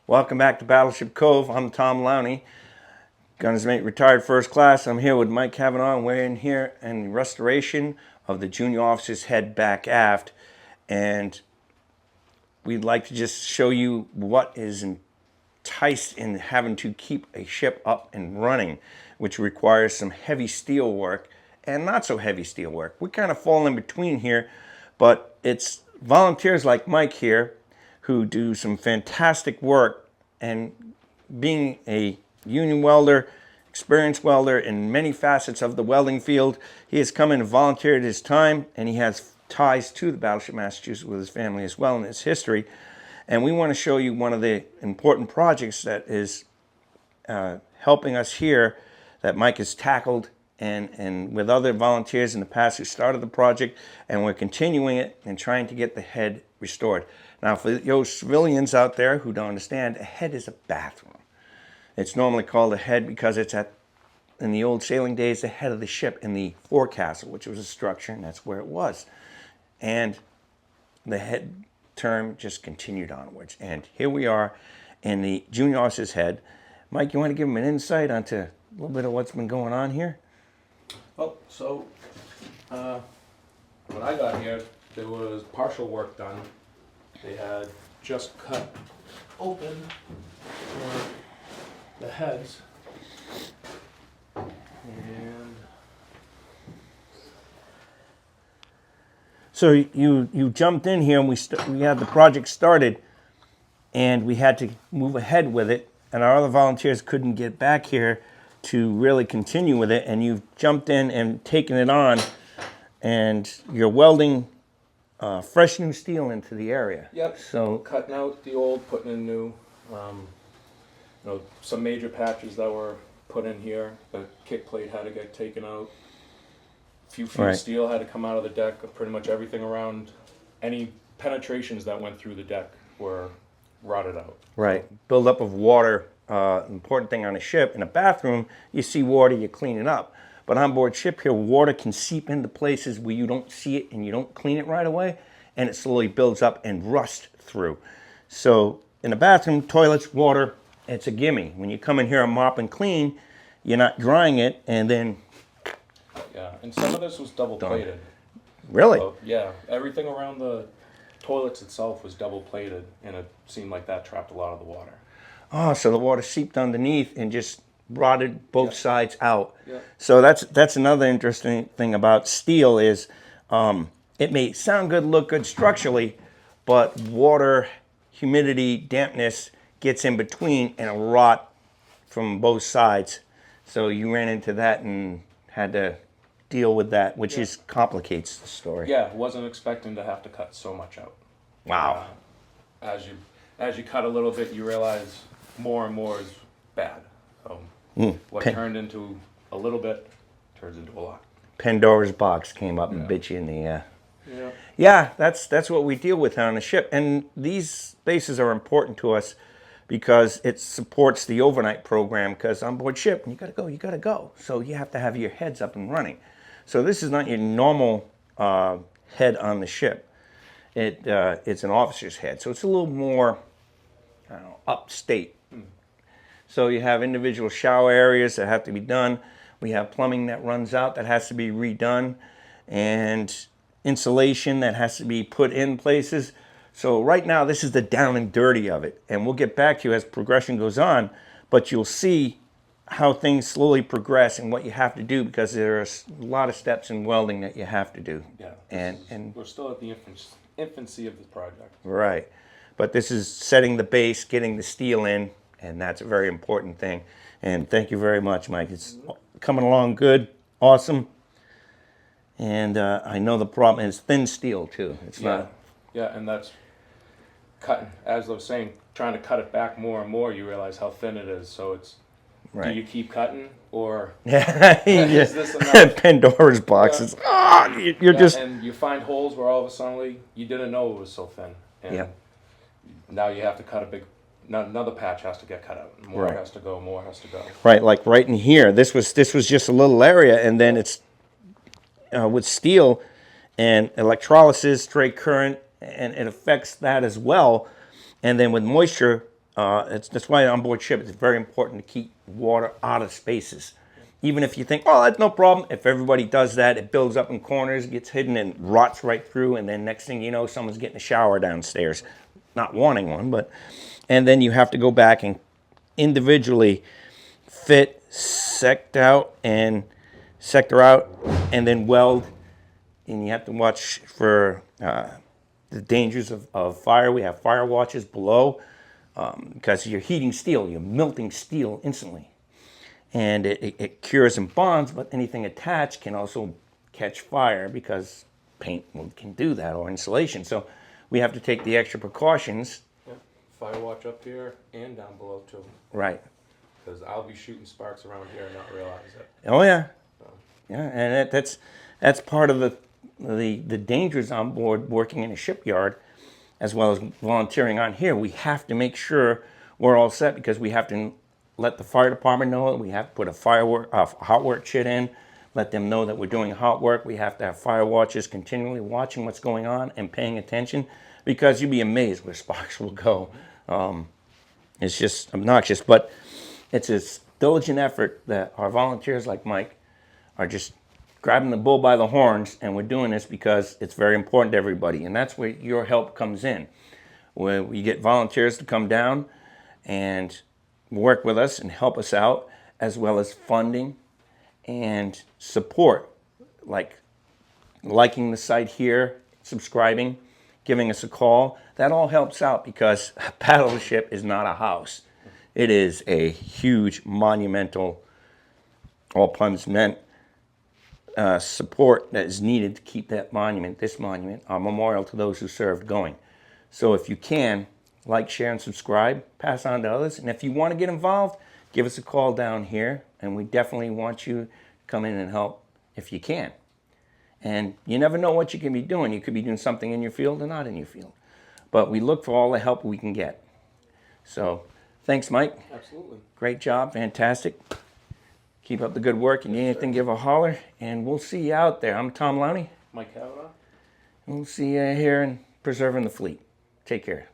Welcome back to Battleship Cove. I'm Tom Lowney, gunner's mate, retired first class. I'm here with Mike Cavanaugh, and we're in here in restoration of the junior officer's head back aft. And we'd like to just show you what is enticed in having to keep a ship up and running, which requires some heavy steel work and not so heavy steel work. We kind of fall in between here, but it's volunteers like Mike here who do some fantastic work, and being a union welder, experienced welder in many facets of the welding field, he has come in and volunteered his time, and he has ties to the Battleship Massachusetts with his family as well in his history. And we want to show you one of the important projects that is helping us here that Mike has tackled and with other volunteers in the past who started the project, and we're continuing it and trying to get the head restored. Now, for those civilians out there who don't understand, a head is a bathroom. It's normally called a head because it's in the old sailing days, the head of the ship in the forecastle, which was a structure, and that's where it was. And the head term just continued onwards. And here we are in the junior officer's head. Mike, you want to give them an insight onto a little bit of what's been going on here? Oh, so when I got here, there was partial work done. They had just cut open for the heads, and so you jumped in here, and we had the project started, and we had to move ahead with it, and our other volunteers couldn't get back here to really continue with it, and you've jumped in and taken it on, and you're welding fresh new steel into the area. Yep. So cutting out the old, putting in new. Some major patches that were put in here. The kick plate had to get taken out. A few feet of steel had to come out of the deck. Pretty much everything around any penetrations that went through the deck were rotted out. Right. Buildup of water. Important thing on a ship. In a bathroom, you see water, you clean it up. But on board ship here, water can seep into places where you don't see it and you don't clean it right away, and it slowly builds up and rusts through. So in a bathroom, toilets, water, it's a gimme. When you come in here and mop and clean, you're not drying it, and then... Yeah, and some of this was double plated. Really? So, yeah, everything around the toilets itself was double plated, and it seemed like that trapped a lot of the water. Oh, so the water seeped underneath and just rotted both sides out. Yeah. So that's another interesting thing about steel is it may sound good, look good structurally, but water, humidity, dampness gets in between and it'll rot from both sides. So you ran into that and had to deal with that, which is complicates the story. Yeah, wasn't expecting to have to cut so much out. Wow. As you cut a little bit, you realize more and more is bad. So what turned into a little bit turns into a lot. Pandora's box came up and bit you in the Yeah, that's what we deal with on a ship. And these spaces are important to us because it supports the overnight program, because on board ship, when you gotta go. So you have to have your heads up and running. So this is not your normal head on the ship. It's an officer's head. So it's a little more, I don't know, upstate. So you have individual shower areas that have to be done. We have plumbing that runs out that has to be redone, and insulation that has to be put in places. So right now, this is the down and dirty of it. And we'll get back to you as progression goes on, but you'll see how things slowly progress and what you have to do, because there are a lot of steps in welding that you have to do. Yeah, and we're still at the infancy of this project. Right. But this is setting the base, getting the steel in, and that's a very important thing. And thank you very much, Mike. It's coming along good, awesome. And I know the problem is thin steel, too. It's not... Yeah, and that's cutting. As I was saying, trying to cut it back more and more, you realize how thin it is. So it's, do you keep cutting, or is this enough? Pandora's box. You're just... And you find holes where all of a sudden you didn't know it was so thin. And now you have to cut a big... Another patch has to get cut out. More has to go. More has to go. Right, like right in here. This was just a little area, and then it's with steel and electrolysis, straight current, and it affects that as well. And then with moisture, That's why on board ship it's very important to keep water out of spaces. Even if you think, oh, that's no problem. If everybody does that, it builds up in corners, gets hidden, and rots right through. And then next thing you know, someone's getting a shower downstairs. Not wanting one, but... And then you have to go back and individually fit, sector out, and then weld. And you have to watch for the dangers of fire. We have fire watches below because you're heating steel. You're melting steel instantly. And it cures and bonds, but anything attached can also catch fire because paint can do that, or insulation. So we have to take the extra precautions. Yeah. Fire watch up here and down below too. Right. Because I'll be shooting sparks around here and not realize it. Oh yeah. So. Yeah, and that's part of the dangers on board working in a shipyard, as well as volunteering on here. We have to make sure we're all set because we have to let the fire department know. We have to put a hot work chit in, let them know that we're doing hot work. We have to have fire watches continually watching what's going on and paying attention, because you'd be amazed where sparks will go. It's just obnoxious, but it's this diligent effort that our volunteers like Mike are just grabbing the bull by the horns, and we're doing this because it's very important to everybody, and that's where your help comes in. Where we get volunteers to come down and work with us and help us out, as well as funding and support, like liking the site here, subscribing, giving us a call. That all helps out because Battleship is not a house. It is a huge, monumental, all puns meant, support that is needed to keep that monument, this monument, a memorial to those who served, going. So if you can, like, share, and subscribe, pass on to others. And if you want to get involved, give us a call down here, and we definitely want you to come in and help if you can. And you never know what you can be doing. You could be doing something in your field or not in your field. But we look for all the help we can get. So thanks, Mike. Absolutely. Great job. Fantastic. Keep up the good work. You need anything, give a holler. And we'll see you out there. I'm Tom Lowney. Mike Cavanaugh. And we'll see you here in Preserving the Fleet. Take care.